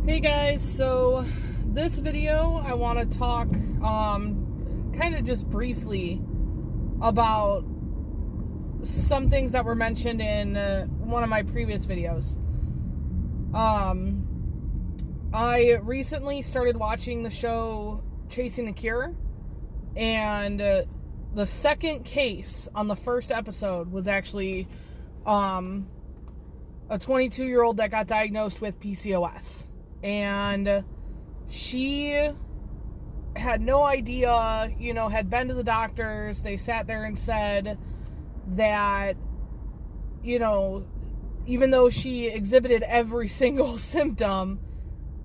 Hey guys, so this video I want to talk kind of just briefly about some things that were mentioned in one of my previous videos. I recently started watching the show Chasing the Cure, and the second case on the first episode was actually a 22-year-old that got diagnosed with PCOS. And she had no idea, had been to the doctors. They sat there and said that, even though she exhibited every single symptom,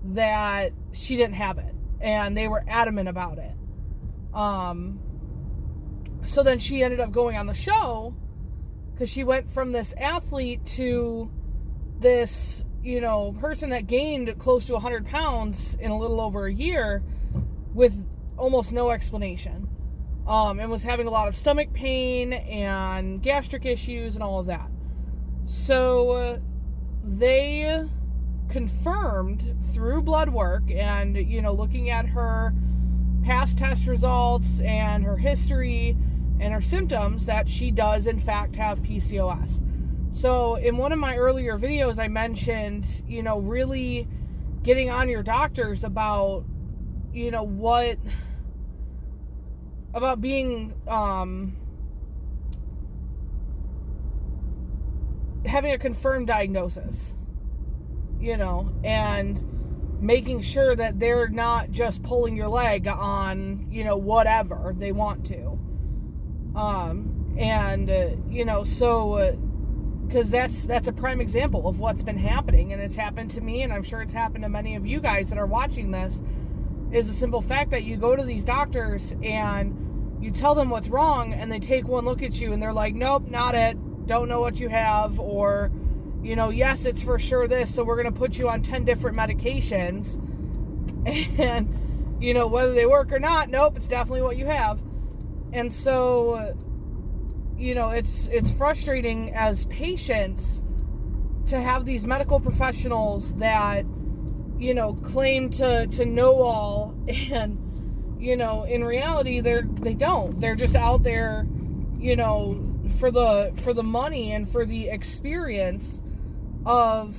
that she didn't have it. And they were adamant about it. So then she ended up going on the show because she went from this athlete to this person that gained close to 100 pounds in a little over a year with almost no explanation, and was having a lot of stomach pain and gastric issues and all of that. So they confirmed through blood work and, looking at her past test results and her history and her symptoms, that she does in fact have PCOS. So in one of my earlier videos, I mentioned, really getting on your doctors about, about being, having a confirmed diagnosis, and making sure that they're not just pulling your leg on, whatever they want to. Because that's a prime example of what's been happening, and it's happened to me, and I'm sure it's happened to many of you guys that are watching this, is the simple fact that you go to these doctors and you tell them what's wrong, and they take one look at you and they're like, nope, not it, don't know what you have, or, yes, it's for sure this, so we're going to put you on 10 different medications, and, whether they work or not, nope, it's definitely what you have. And so, it's frustrating as patients to have these medical professionals that, claim to know all, and, in reality, they don't. They're just out there, for the money and for the experience of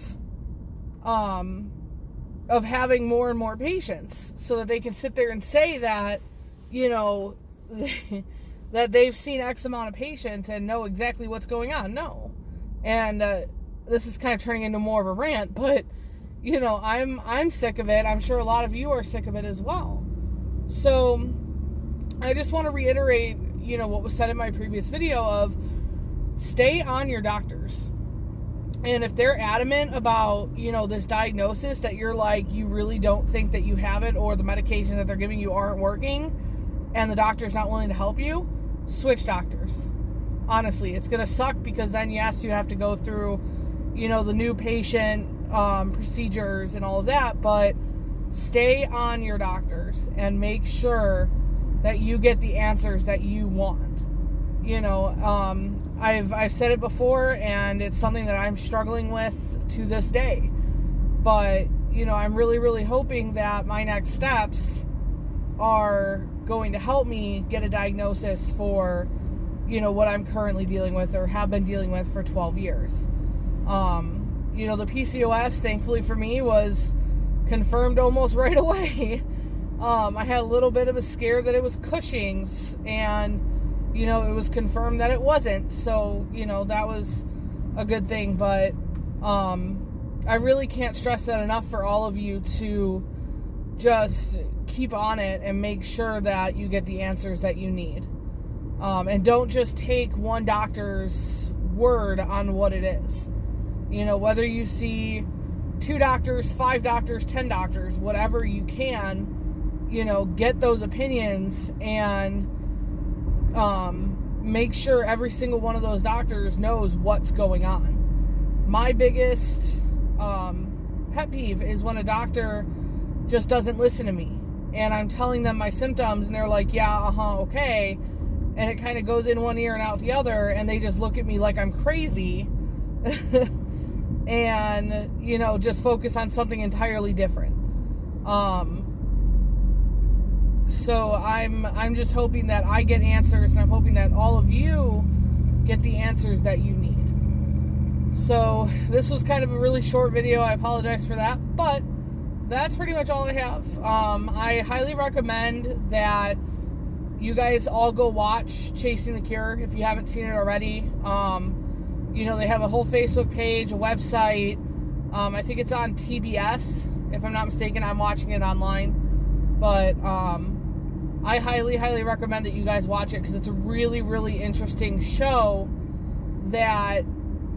having more and more patients, so that they can sit there and say that, that they've seen X amount of patients and know exactly what's going on. No. And this is kind of turning into more of a rant, but I'm sick of it. I'm sure a lot of you are sick of it as well. So I just want to reiterate, what was said in my previous video of stay on your doctors. And if they're adamant about, this diagnosis, that you're like, you really don't think that you have it, or the medications that they're giving you aren't working, and the doctor's not willing to help you, switch doctors. Honestly, it's going to suck, because then, yes, you have to go through, the new patient procedures and all of that, but stay on your doctors and make sure that you get the answers that you want. I've said it before, and it's something that I'm struggling with to this day. But, I'm really, really hoping that my next steps are going to help me get a diagnosis for, what I'm currently dealing with or have been dealing with for 12 years. The PCOS, thankfully for me, was confirmed almost right away. I had a little bit of a scare that it was Cushing's, and, it was confirmed that it wasn't. So, that was a good thing. But I really can't stress that enough for all of you to just keep on it and make sure that you get the answers that you need. And don't just take one doctor's word on what it is. Whether you see 2 doctors, 5 doctors, 10 doctors, whatever you can, get those opinions, and make sure every single one of those doctors knows what's going on. My biggest pet peeve is when a doctor just doesn't listen to me, and I'm telling them my symptoms, and they're like, yeah, okay, and it kind of goes in one ear and out the other, and they just look at me like I'm crazy. and, you know, just focus on something entirely different. So I'm just hoping that I get answers, and I'm hoping that all of you get the answers that you need. So this was kind of a really short video. I apologize for that, but that's pretty much all I have. I highly recommend that you guys all go watch Chasing the Cure if you haven't seen it already. You know, they have a whole Facebook page, a website. I think it's on TBS, if I'm not mistaken. I'm watching it online. But I highly, highly recommend that you guys watch it, because it's a really, really interesting show that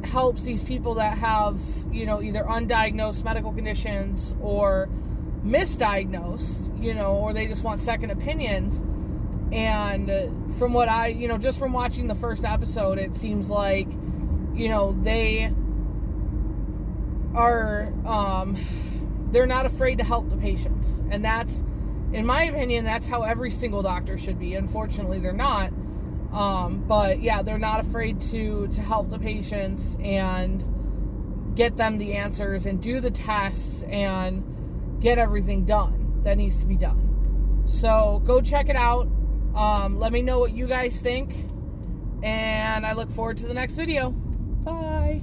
helps these people that have, you know, either undiagnosed medical conditions or misdiagnosed, you know, or they just want second opinions. And from what I, you know, just from watching the first episode, it seems like, you know, they are, they're not afraid to help the patients. And that's, in my opinion, that's how every single doctor should be. Unfortunately, they're not. But yeah, they're not afraid to help the patients and get them the answers and do the tests and get everything done that needs to be done. So go check it out. Let me know what you guys think, and I look forward to the next video. Bye.